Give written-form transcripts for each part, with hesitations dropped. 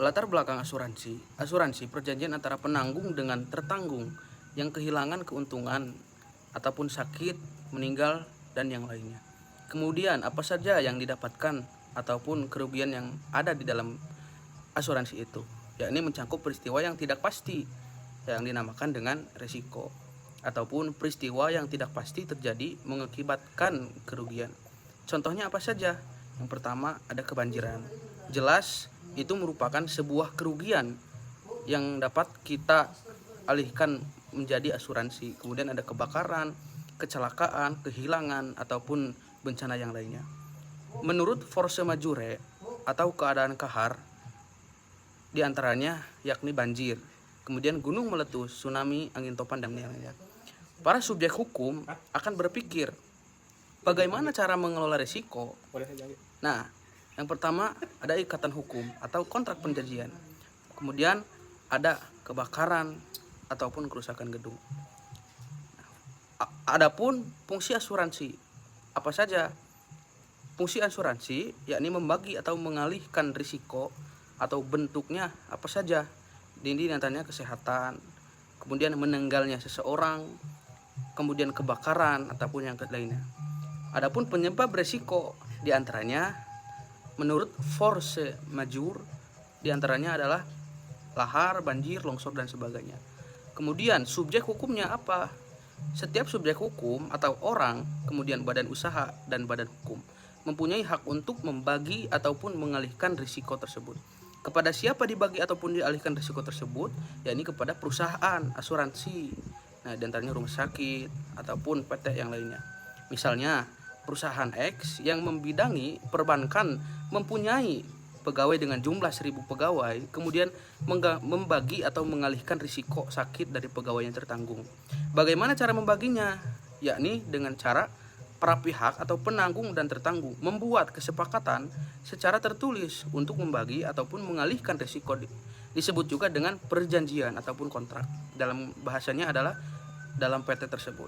Latar belakang asuransi. Asuransi perjanjian antara penanggung dengan tertanggung yang kehilangan keuntungan ataupun sakit, meninggal, dan yang lainnya. Kemudian apa saja yang didapatkan ataupun kerugian yang ada di dalam asuransi itu, yakni mencakup peristiwa yang tidak pasti yang dinamakan dengan resiko, ataupun peristiwa yang tidak pasti terjadi mengakibatkan kerugian. Contohnya apa saja? Yang pertama ada kebanjiran. Jelas itu merupakan sebuah kerugian yang dapat kita alihkan menjadi asuransi. Kemudian ada kebakaran, kecelakaan, kehilangan, ataupun bencana yang lainnya. Menurut force majeure atau keadaan kahar, diantaranya yakni banjir, kemudian gunung meletus, tsunami, angin topan, dan lain-lain. Para subjek hukum akan berpikir bagaimana cara mengelola risiko. Nah, yang pertama ada ikatan hukum atau kontrak perjanjian. Kemudian ada kebakaran ataupun kerusakan gedung. Adapun fungsi asuransi apa saja? Fungsi asuransi yakni membagi atau mengalihkan risiko atau bentuknya apa saja. Ini nantinya kesehatan, kemudian meninggalnya seseorang, kemudian kebakaran ataupun yang lainnya. Adapun penyebab risiko diantaranya menurut force majeure diantaranya adalah lahar, banjir, longsor, dan sebagainya. Kemudian subjek hukumnya apa? Setiap subjek hukum atau orang, kemudian badan usaha dan badan hukum mempunyai hak untuk membagi ataupun mengalihkan risiko tersebut. Kepada siapa dibagi ataupun dialihkan risiko tersebut? Yakni kepada perusahaan asuransi. Nah, diantaranya rumah sakit ataupun PT yang lainnya. Misalnya perusahaan X yang membidangi perbankan mempunyai pegawai dengan jumlah 1000 pegawai, kemudian membagi atau mengalihkan risiko sakit dari pegawai yang tertanggung. Bagaimana cara membaginya? Yakni dengan cara para pihak atau penanggung dan tertanggung membuat kesepakatan secara tertulis untuk membagi ataupun mengalihkan risiko. Disebut juga dengan perjanjian ataupun kontrak. Dalam bahasanya adalah dalam PT tersebut.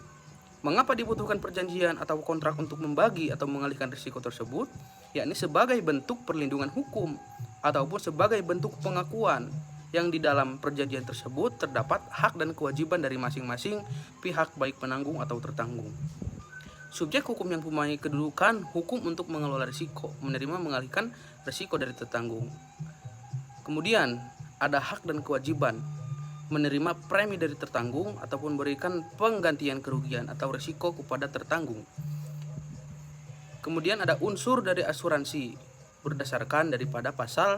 Mengapa dibutuhkan perjanjian atau kontrak untuk membagi atau mengalihkan risiko tersebut? Yakni sebagai bentuk perlindungan hukum ataupun sebagai bentuk pengakuan yang di dalam perjanjian tersebut terdapat hak dan kewajiban dari masing-masing pihak baik penanggung atau tertanggung. Subjek hukum yang mempunyai kedudukan hukum untuk mengelola risiko, menerima mengalihkan risiko dari tertanggung. Kemudian ada hak dan kewajiban menerima premi dari tertanggung ataupun berikan penggantian kerugian atau risiko kepada tertanggung. Kemudian ada unsur dari asuransi berdasarkan daripada pasal